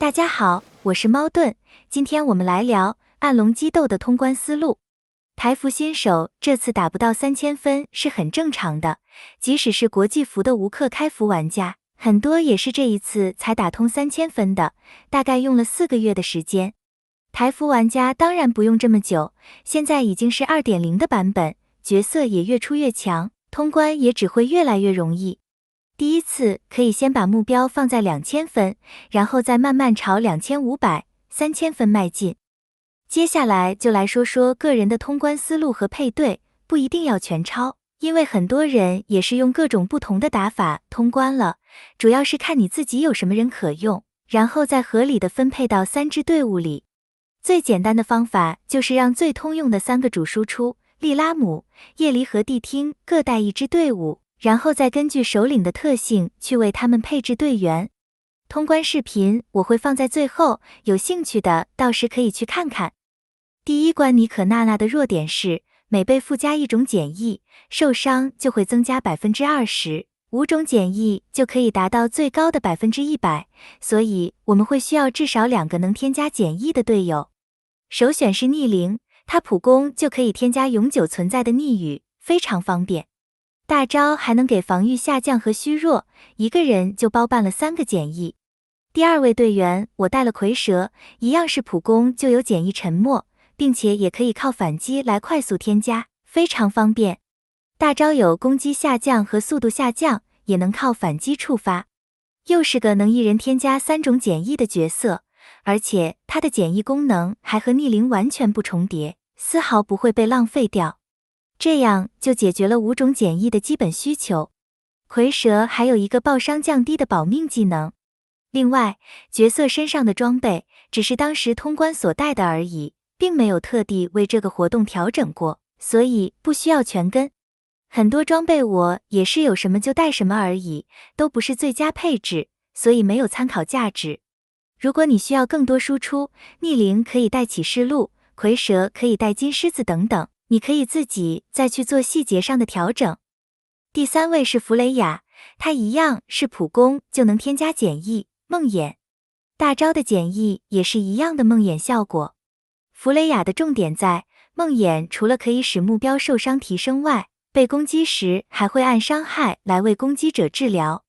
大家好，我是猫盾，今天我们来聊暗龙激斗的通关思路。台服新手这次打不到3000分是很正常的，即使是国际服的无氪开服玩家，很多也是这一次才打通3000分的，大概用了4个月的时间。台服玩家当然不用这么久，现在已经是 2.0 的版本，角色也越出越强，通关也只会越来越容易。第一次可以先把目标放在2000分，然后再慢慢朝2500、3000分迈进。接下来就来说说个人的通关思路和配对，不一定要全抄，因为很多人也是用各种不同的打法通关了，主要是看你自己有什么人可用，然后再合理的分配到3支队伍里。最简单的方法就是让最通用的3个主输出利拉姆、叶离和谛听各带1支队伍，然后再根据首领的特性去为他们配置队员。通关视频我会放在最后，有兴趣的到时可以去看看。第一关妮可娜娜的弱点是，每被附加1种减益，受伤就会增加 20%，5种减益就可以达到最高的 100%， 所以我们会需要至少2个能添加减益的队友。首选是逆鳞，他普攻就可以添加永久存在的逆语，非常方便。大招还能给防御下降和虚弱，一个人就包办了3个减益。第二位队员我带了蝰蛇，一样是普攻就有减益沉默，并且也可以靠反击来快速添加，非常方便。大招有攻击下降和速度下降，也能靠反击触发。又是个能一人添加3种减益的角色，而且它的减益功能还和逆鳞完全不重叠，丝毫不会被浪费掉。这样就解决了5种减益的基本需求。蝰蛇还有一个爆伤降低的保命技能。另外，角色身上的装备只是当时通关所带的而已，并没有特地为这个活动调整过，所以不需要全跟。很多装备我也是有什么就带什么而已，都不是最佳配置，所以没有参考价值。如果你需要更多输出，逆鳞可以带启示录，蝰蛇可以带金狮子等等，你可以自己再去做细节上的调整。第3位是弗雷雅，它一样是普攻就能添加减益，梦魇。大招的减益也是一样的梦魇效果。弗雷雅的重点在梦魇除了可以使目标受伤提升外，被攻击时还会按伤害来为攻击者治疗。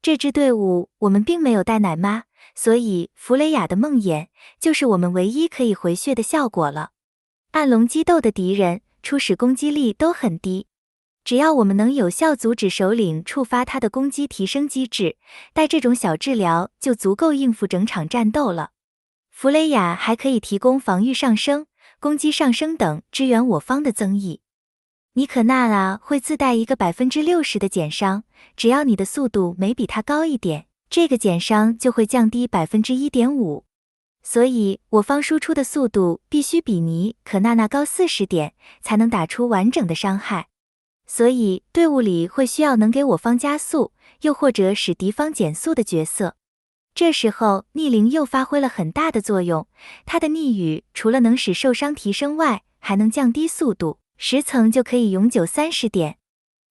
这支队伍我们并没有带奶妈，所以弗雷雅的梦魇就是我们唯一可以回血的效果了。暗龙激斗的敌人初始攻击力都很低，只要我们能有效阻止首领触发他的攻击提升机制，带这种小治疗就足够应付整场战斗了。弗雷雅还可以提供防御上升、攻击上升等支援我方的增益。妮可娜娜会自带一个 60% 的减伤，只要你的速度没比它高一点，这个减伤就会降低 1.5%。所以我方输出的速度必须比妮可娜娜高40点，才能打出完整的伤害。所以队伍里会需要能给我方加速，又或者使敌方减速的角色。这时候逆鳞又发挥了很大的作用，它的逆语除了能使受伤提升外，还能降低速度，10层就可以永久30点。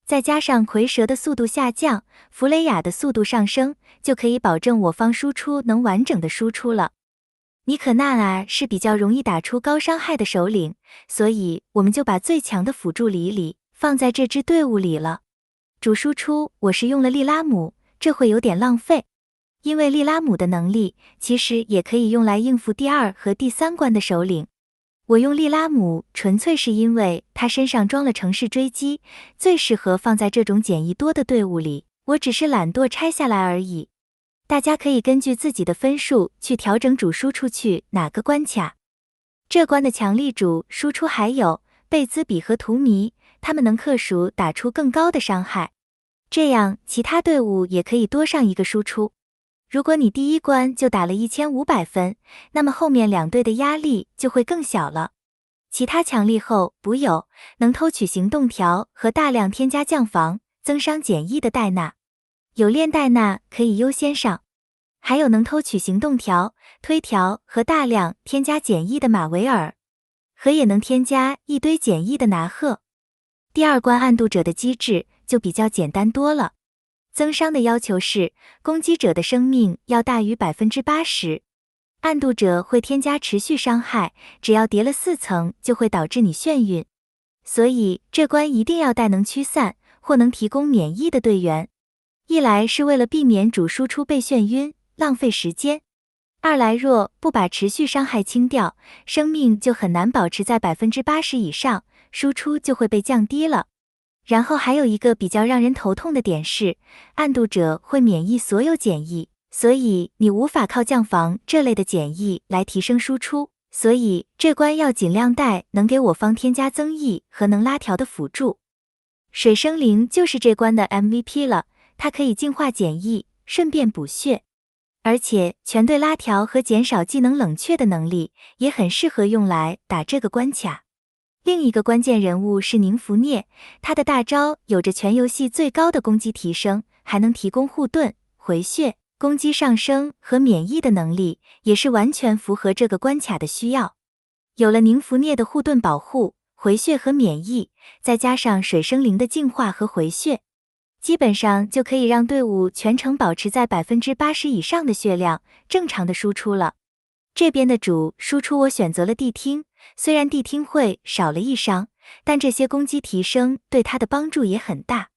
再加上蝰蛇的速度下降，弗雷雅的速度上升，就可以保证我方输出能完整的输出了。妮可娜娜是比较容易打出高伤害的首领，所以我们就把最强的辅助李李放在这支队伍里了。主输出我是用了利拉姆，这会有点浪费，因为利拉姆的能力其实也可以用来应付第2和第3关的首领。我用利拉姆纯粹是因为他身上装了城市追击，最适合放在这种减益多的队伍里，我只是懒惰拆下来而已。大家可以根据自己的分数去调整主输出去哪个关卡。这关的强力主输出还有贝兹比和图迷，他们能克数打出更高的伤害，这样其他队伍也可以多上一个输出。如果你第1关就打了1500分，那么后面2队的压力就会更小了。其他强力后补有能偷取行动条和大量添加降防、增伤减益的戴娜，有练戴娜可以优先上，还有能偷取行动条、推条和大量添加减益的马维尔，和也能添加一堆减益的拿赫。第2关暗度者的机制就比较简单多了。增伤的要求是攻击者的生命要大于 80%，暗度者会添加持续伤害，只要叠了4层就会导致你眩晕。所以这关一定要带能驱散或能提供免疫的队员。一来是为了避免主输出被眩晕，浪费时间；二来若不把持续伤害清掉，生命就很难保持在80%以上，输出就会被降低了。然后还有一个比较让人头痛的点是，暗度者会免疫所有减役，所以你无法靠降防这类的减役来提升输出。所以这关要尽量带能给我方添加增益和能拉条的辅助。水生灵就是这关的 MVP 了，它可以净化减役，顺便补血，而且全队拉条和减少技能冷却的能力也很适合用来打这个关卡。另一个关键人物是宁芙涅，他的大招有着全游戏最高的攻击提升，还能提供护盾、回血、攻击上升和免疫的能力，也是完全符合这个关卡的需要。有了宁芙涅的护盾保护、回血和免疫，再加上水生灵的净化和回血，基本上就可以让队伍全程保持在80%以上的血量，正常的输出了。这边的主输出我选择了谛听，虽然谛听会少了1伤，但这些攻击提升对他的帮助也很大。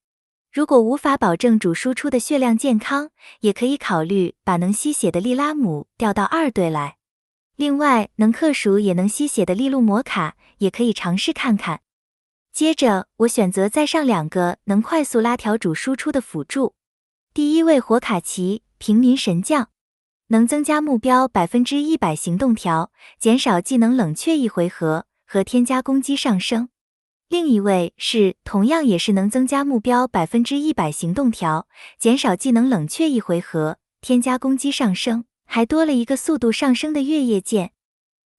如果无法保证主输出的血量健康，也可以考虑把能吸血的利拉姆调到2队来。另外，能克数也能吸血的利路摩卡也可以尝试看看。接着，我选择再上2个能快速拉条主输出的辅助。第一位火卡奇，平民神将，能增加目标100%行动条，减少技能冷却1回合和添加攻击上升。另一位是同样也是能增加目标100%行动条，减少技能冷却1回合，添加攻击上升，还多了一个速度上升的月夜剑。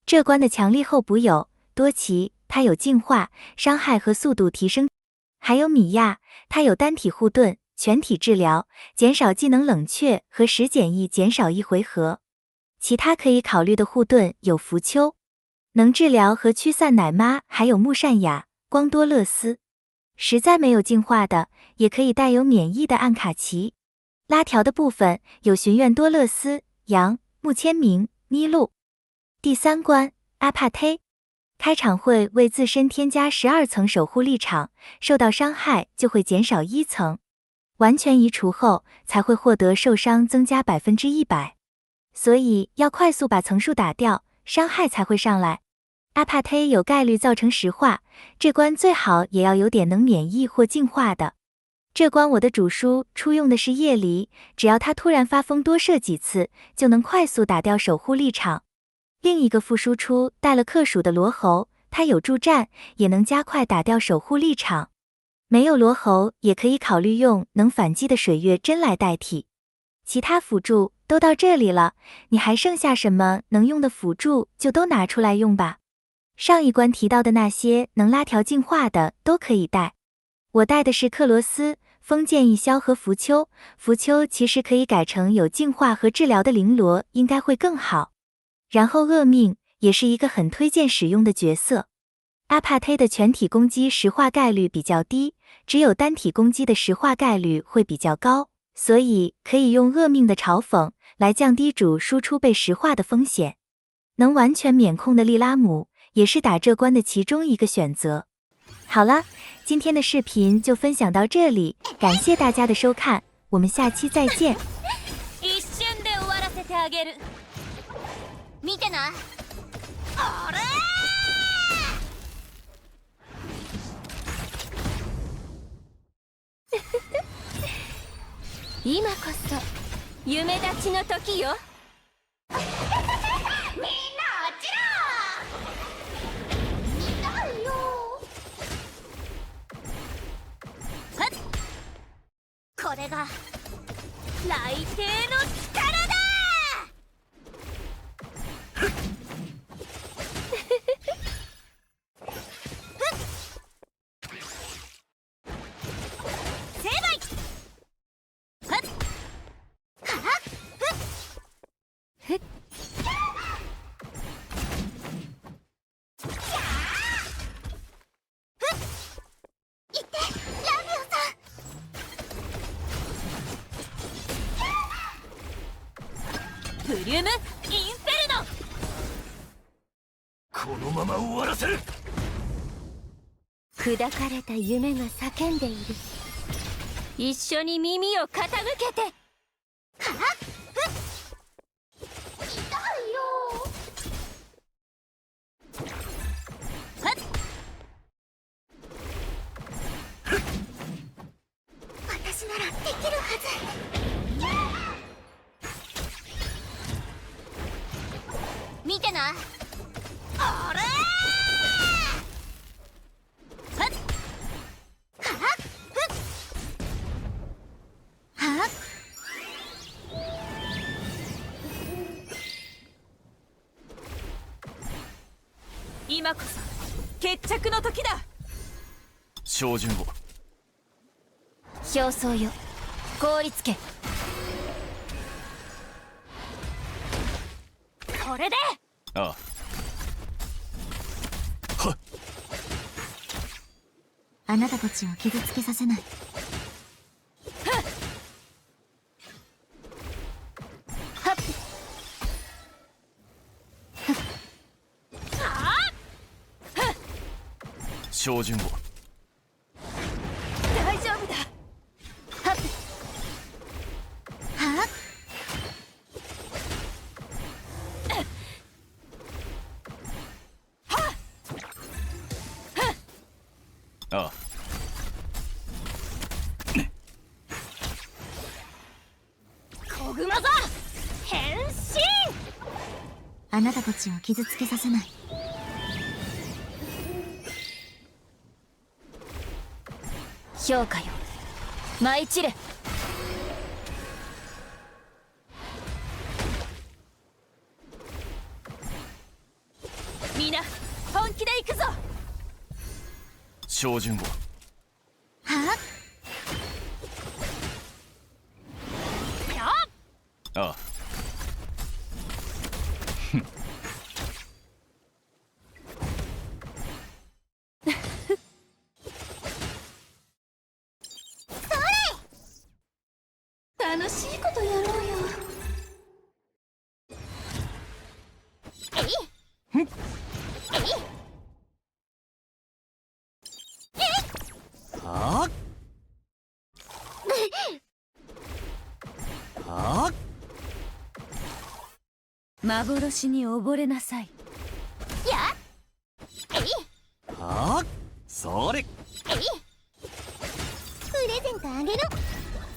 这关的强力候补有多奇，它有净化、伤害和速度提升；还有米娅，它有单体护盾、全体治疗，减少技能冷却和10减1减少1回合。其他可以考虑的护盾有浮丘，能治疗和驱散奶妈，还有木善雅、光多勒斯。实在没有净化的，也可以带有免疫的暗卡奇。拉条的部分有寻愿多勒斯、杨、木签名、妮露。第3关阿帕忒，开场会为自身添加12层守护力场，受到伤害就会减少1层，完全移除后才会获得受伤增加100%，所以要快速把层数打掉，伤害才会上来。阿帕忒有概率造成石化，这关最好也要有点能免疫或净化的。这关我的主输出用的是夜离，只要他突然发疯多射几次，就能快速打掉守护力场。另一个副输出带了克数的罗喉，它有助战，也能加快打掉守护力场。没有罗喉也可以考虑用能反击的水月针来代替。其他辅助都到这里了，你还剩下什么能用的辅助就都拿出来用吧。上一关提到的那些能拉条净化的都可以带。我带的是克罗斯、封剑一消和浮丘，浮丘其实可以改成有净化和治疗的绫罗，应该会更好。然后厄命也是一个很推荐使用的角色。阿帕忒的全体攻击石化概率比较低，只有单体攻击的石化概率会比较高，所以可以用厄命的嘲讽来降低主输出被石化的风险。能完全免控的利拉姆也是打这关的其中一个选择。好了，今天的视频就分享到这里，感谢大家的收看，我们下期再见。見てな。あれ今こそ夢立ちの時よ。みんなあっちだ。見たいよ。これが雷帝の力だ。ブリュームインフェルノ。ま終わらせる。砕かれた夢が叫んでいる。一緒に耳を傾けて。はっ、痛いよ。はっ、私ならできるはず。見てな。あれー、はっはっはっ。今こそ決着の時だ。照準を。表層よ、凍りつけ。これで。ああ。はっ。あなたたちを傷つけさせない。はっ。照準を。大丈夫だ。はっはっ。ああ。こぐま座変身。あなたたちを傷つけさせない。評価よ、舞い散れ。みんな本気で行くぞ。照準を。はっ。よっ。ああ。楽しいことやろうよ。えいえいはっはっ。幻に溺れなさい。やえいはっ。それ。えい。プレゼントあげる。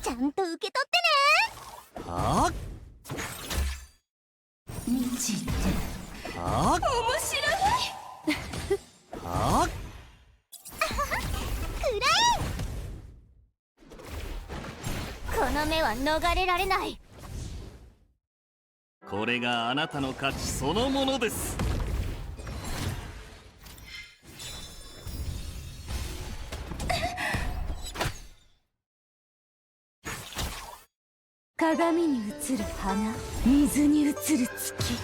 ちゃんと受け取ってね。はっ。みちってはっ。面白い。はっ。この目は逃れられない。これがあなたの価値そのものです。鏡に映る花、水に映る月。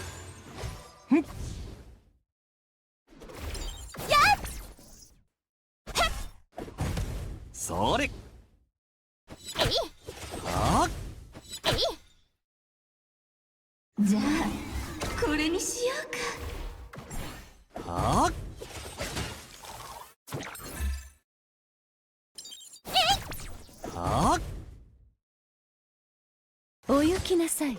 それ。えいはっ。えい。じゃあこれにしようか。はっ。はっ。お行きなさい。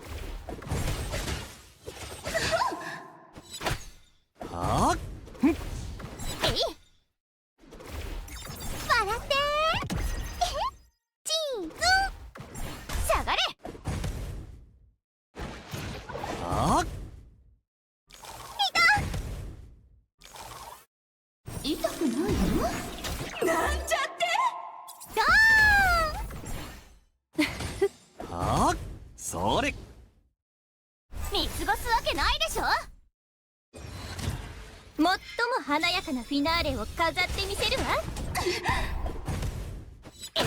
はっ。えい。笑ってチーズ。下がれ。はっ。痛くないよ。なんちゃってドーン。はっ。それ。見過ごすわけないでしょ。最も華やかなフィナーレを飾ってみせるわ。えい。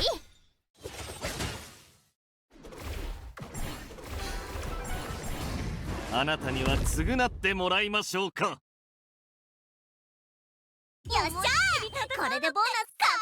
あなたには償ってもらいましょうか。よっしゃー、これでボーナス確